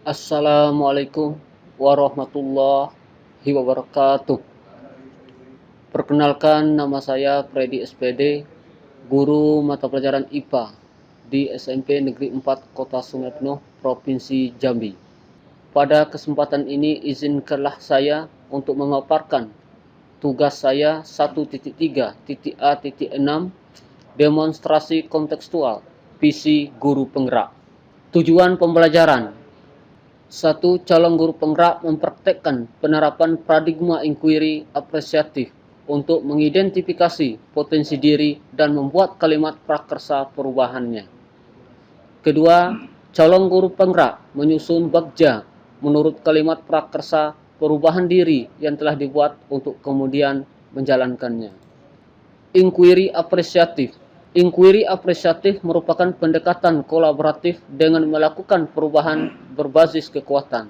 Assalamualaikum warahmatullahi wabarakatuh. Perkenalkan, nama saya Freddy SPD, guru mata pelajaran IPA di SMP Negeri 4 Kota Sungai Penuh, Provinsi Jambi. Pada kesempatan ini izinkanlah saya untuk memaparkan tugas saya 1.3.A.6 demonstrasi kontekstual visi guru penggerak. Tujuan pembelajaran: 1. Calon guru penggerak mempraktekkan penerapan paradigma inquiry apresiatif untuk mengidentifikasi potensi diri dan membuat kalimat prakarsa perubahannya. Kedua, calon guru penggerak menyusun bagja menurut kalimat prakarsa perubahan diri yang telah dibuat untuk kemudian menjalankannya. Inquiry apresiatif. Inquiry apresiatif merupakan pendekatan kolaboratif dengan melakukan perubahan berbasis kekuatan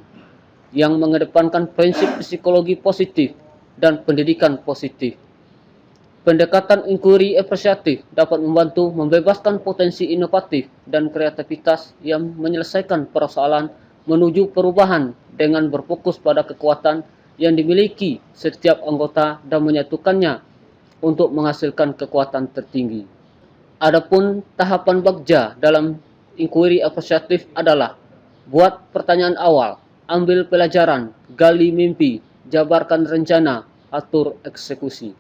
yang mengedepankan prinsip psikologi positif dan pendidikan positif. Pendekatan inquiry apresiatif dapat membantu membebaskan potensi inovatif dan kreativitas yang menyelesaikan persoalan menuju perubahan dengan berfokus pada kekuatan yang dimiliki setiap anggota dan menyatukannya untuk menghasilkan kekuatan tertinggi. Adapun tahapan bagja dalam inquiry apresiatif adalah: buat pertanyaan awal, ambil pelajaran, gali mimpi, jabarkan rencana, atur eksekusi.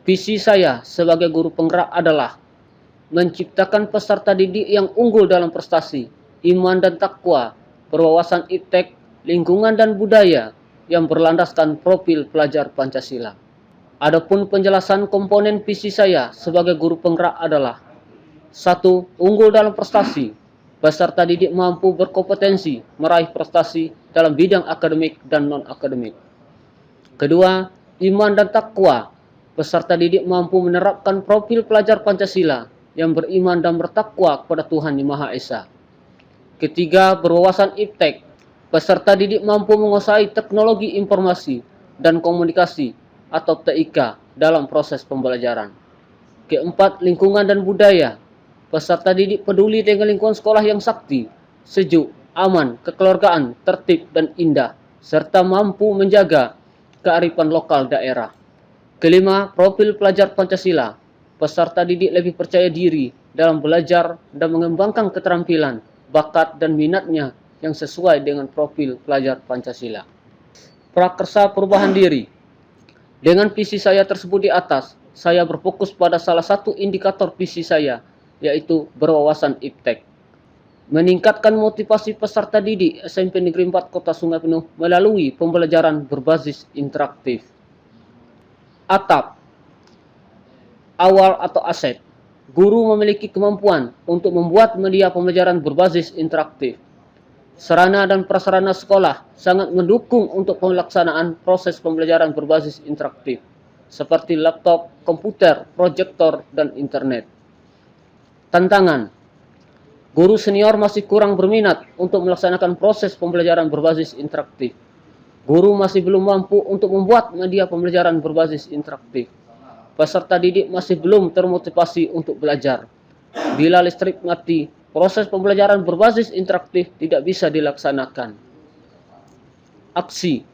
Visi saya sebagai guru penggerak adalah menciptakan peserta didik yang unggul dalam prestasi, iman dan takwa, berwawasan iptek, lingkungan dan budaya yang berlandaskan profil pelajar Pancasila. Adapun penjelasan komponen visi saya sebagai guru penggerak adalah: 1. Unggul dalam prestasi. Peserta didik mampu berkompetensi meraih prestasi dalam bidang akademik dan non-akademik. Kedua, iman dan takwa. Peserta didik mampu menerapkan profil pelajar Pancasila yang beriman dan bertakwa kepada Tuhan Yang Maha Esa. Ketiga, berwawasan iptek. Peserta didik mampu menguasai teknologi informasi dan komunikasi atau TIK dalam proses pembelajaran. Keempat, lingkungan dan budaya. Peserta didik peduli dengan lingkungan sekolah yang sakti, sejuk, aman, kekeluargaan, tertib, dan indah, serta mampu menjaga kearifan lokal daerah. Kelima, profil pelajar Pancasila. Peserta didik lebih percaya diri dalam belajar dan mengembangkan keterampilan, bakat, dan minatnya yang sesuai dengan profil pelajar Pancasila. Prakarsa perubahan diri. Dengan visi saya tersebut di atas, saya berfokus pada salah satu indikator visi saya, yaitu berwawasan iptek. Meningkatkan motivasi peserta didik SMP Negeri 4 Kota Sungai Penuh melalui pembelajaran berbasis interaktif. Atap awal atau aset. Guru memiliki kemampuan untuk membuat media pembelajaran berbasis interaktif. Sarana dan prasarana sekolah sangat mendukung untuk pelaksanaan proses pembelajaran berbasis interaktif, seperti laptop, komputer, proyektor, dan internet. Tantangan: guru senior masih kurang berminat untuk melaksanakan proses pembelajaran berbasis interaktif. Guru masih belum mampu untuk membuat media pembelajaran berbasis interaktif. Peserta didik masih belum termotivasi untuk belajar. Bila listrik mati, proses pembelajaran berbasis interaktif tidak bisa dilaksanakan. Aksi: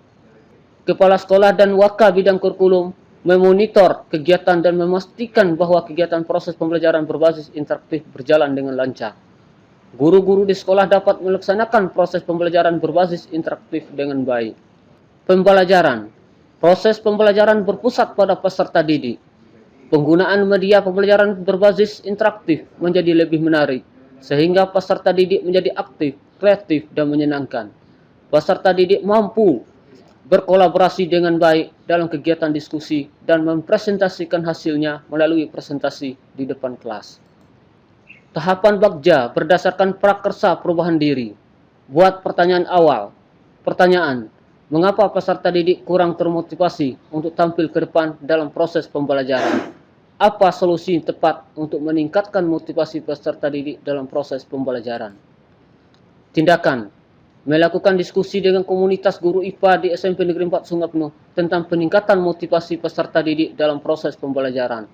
kepala sekolah dan waka bidang kurikulum memonitor kegiatan dan memastikan bahwa kegiatan proses pembelajaran berbasis interaktif berjalan dengan lancar. Guru-guru di sekolah dapat melaksanakan proses pembelajaran berbasis interaktif dengan baik. Pembelajaran: proses pembelajaran berpusat pada peserta didik. Penggunaan media pembelajaran berbasis interaktif menjadi lebih menarik, sehingga peserta didik menjadi aktif, kreatif, dan menyenangkan. Peserta didik mampu berkolaborasi dengan baik dalam kegiatan diskusi dan mempresentasikan hasilnya melalui presentasi di depan kelas. Tahapan bagja berdasarkan prakarsa perubahan diri. Buat pertanyaan awal. Pertanyaan: mengapa peserta didik kurang termotivasi untuk tampil ke depan dalam proses pembelajaran? Apa solusi tepat untuk meningkatkan motivasi peserta didik dalam proses pembelajaran? Tindakan: melakukan diskusi dengan komunitas guru IPA di SMP Negeri 4 Sungai Penuh tentang peningkatan motivasi peserta didik dalam proses pembelajaran.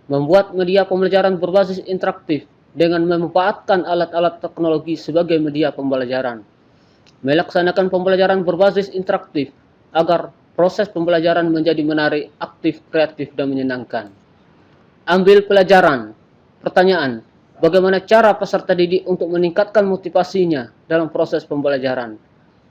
Membuat media pembelajaran berbasis interaktif dengan memanfaatkan alat-alat teknologi sebagai media pembelajaran. Melaksanakan pembelajaran berbasis interaktif agar proses pembelajaran menjadi menarik, aktif, kreatif, dan menyenangkan. Ambil pelajaran. Pertanyaan, bagaimana cara peserta didik untuk meningkatkan motivasinya dalam proses pembelajaran?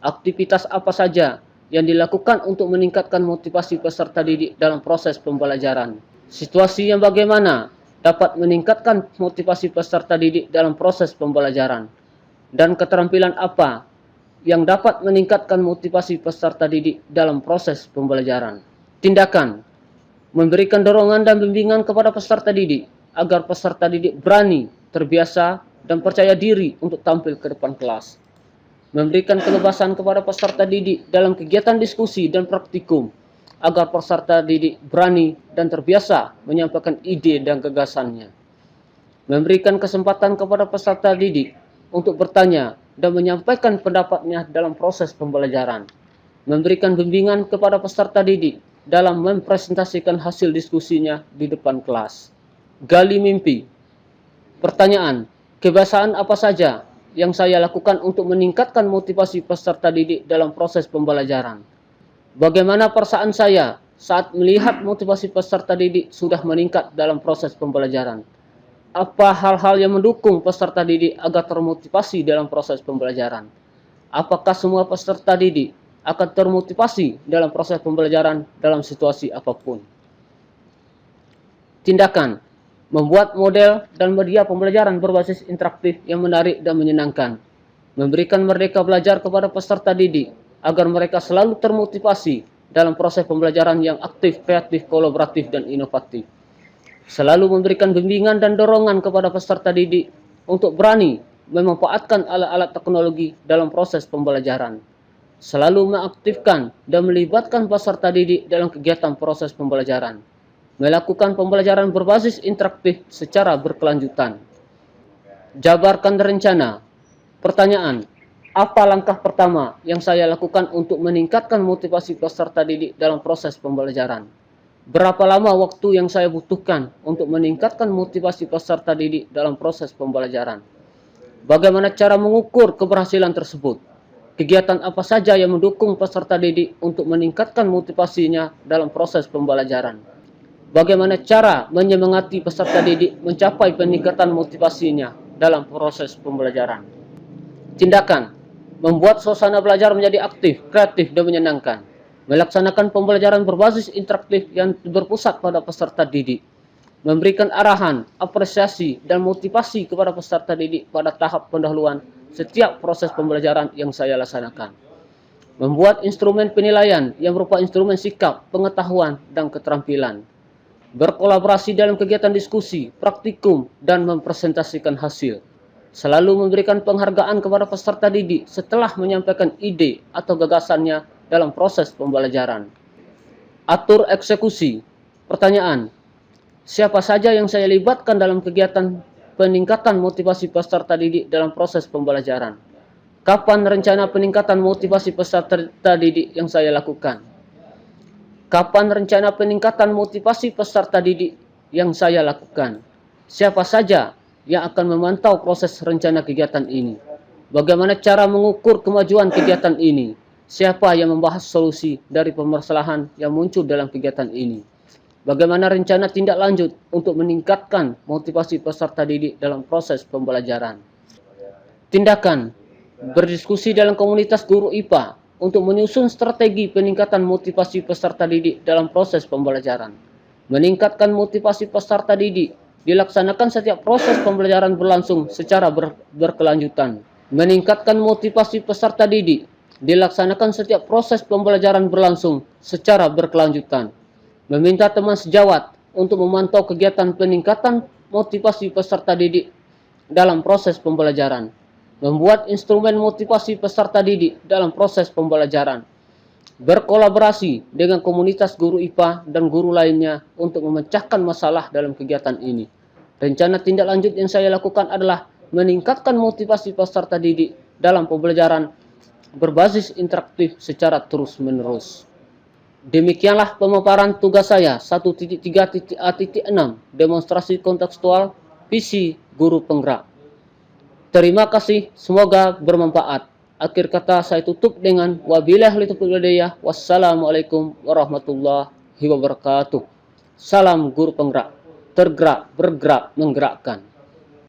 Aktivitas apa saja yang dilakukan untuk meningkatkan motivasi peserta didik dalam proses pembelajaran? Situasi yang bagaimana dapat meningkatkan motivasi peserta didik dalam proses pembelajaran? Dan keterampilan apa yang dapat meningkatkan motivasi peserta didik dalam proses pembelajaran? Tindakan, memberikan dorongan dan bimbingan kepada peserta didik agar peserta didik berani, terbiasa, dan percaya diri untuk tampil ke depan kelas. Memberikan kebebasan kepada peserta didik dalam kegiatan diskusi dan praktikum agar peserta didik berani dan terbiasa menyampaikan ide dan gagasannya. Memberikan kesempatan kepada peserta didik untuk bertanya dan menyampaikan pendapatnya dalam proses pembelajaran. Memberikan bimbingan kepada peserta didik dalam mempresentasikan hasil diskusinya di depan kelas. Gali mimpi. Pertanyaan, kebiasaan apa saja yang saya lakukan untuk meningkatkan motivasi peserta didik dalam proses pembelajaran? Bagaimana perasaan saya saat melihat motivasi peserta didik sudah meningkat dalam proses pembelajaran? Apa hal-hal yang mendukung peserta didik agar termotivasi dalam proses pembelajaran? Apakah semua peserta didik akan termotivasi dalam proses pembelajaran dalam situasi apapun? Tindakan, membuat model dan media pembelajaran berbasis interaktif yang menarik dan menyenangkan. Memberikan merdeka belajar kepada peserta didik agar mereka selalu termotivasi dalam proses pembelajaran yang aktif, kreatif, kolaboratif, dan inovatif. Selalu memberikan bimbingan dan dorongan kepada peserta didik untuk berani memanfaatkan alat-alat teknologi dalam proses pembelajaran. Selalu mengaktifkan dan melibatkan peserta didik dalam kegiatan proses pembelajaran. Melakukan pembelajaran berbasis interaktif secara berkelanjutan. Jabarkan rencana. Pertanyaan, apa langkah pertama yang saya lakukan untuk meningkatkan motivasi peserta didik dalam proses pembelajaran? Berapa lama waktu yang saya butuhkan untuk meningkatkan motivasi peserta didik dalam proses pembelajaran? Bagaimana cara mengukur keberhasilan tersebut? Kegiatan apa saja yang mendukung peserta didik untuk meningkatkan motivasinya dalam proses pembelajaran? Bagaimana cara menyemangati peserta didik mencapai peningkatan motivasinya dalam proses pembelajaran? Tindakan, membuat suasana belajar menjadi aktif, kreatif, dan menyenangkan. Melaksanakan pembelajaran berbasis interaktif yang berpusat pada peserta didik. Memberikan arahan, apresiasi, dan motivasi kepada peserta didik pada tahap pendahuluan setiap proses pembelajaran yang saya laksanakan. Membuat instrumen penilaian yang berupa instrumen sikap, pengetahuan, dan keterampilan. Berkolaborasi dalam kegiatan diskusi, praktikum, dan mempresentasikan hasil. Selalu memberikan penghargaan kepada peserta didik setelah menyampaikan ide atau gagasannya dalam proses pembelajaran. Atur eksekusi. Pertanyaan, siapa saja yang saya libatkan dalam kegiatan peningkatan motivasi peserta didik dalam proses pembelajaran? Kapan rencana peningkatan motivasi peserta didik yang saya lakukan? Kapan rencana peningkatan motivasi peserta didik yang saya lakukan? Siapa saja yang akan memantau proses rencana kegiatan ini? Bagaimana cara mengukur kemajuan kegiatan ini? Siapa yang membahas solusi dari permasalahan yang muncul dalam kegiatan ini? Bagaimana rencana tindak lanjut untuk meningkatkan motivasi peserta didik dalam proses pembelajaran? Tindakan, berdiskusi dalam komunitas guru IPA untuk menyusun strategi peningkatan motivasi peserta didik dalam proses pembelajaran. Meningkatkan motivasi peserta didik dilaksanakan setiap proses pembelajaran berlangsung secara berkelanjutan. Meningkatkan motivasi peserta didik dilaksanakan setiap proses pembelajaran berlangsung secara berkelanjutan. Meminta teman sejawat untuk memantau kegiatan peningkatan motivasi peserta didik dalam proses pembelajaran. Membuat instrumen motivasi peserta didik dalam proses pembelajaran. Berkolaborasi dengan komunitas guru IPA dan guru lainnya untuk memecahkan masalah dalam kegiatan ini. Rencana tindak lanjut yang saya lakukan adalah meningkatkan motivasi peserta didik dalam pembelajaran berbasis interaktif secara terus-menerus. Demikianlah pemaparan tugas saya 1.3.A.6 demonstrasi kontekstual visi guru penggerak. Terima kasih, semoga bermanfaat. Akhir kata saya tutup dengan wabillahi taufiq wal hidayah. Wassalamualaikum warahmatullahi wabarakatuh. Salam guru penggerak, tergerak, bergerak, menggerakkan.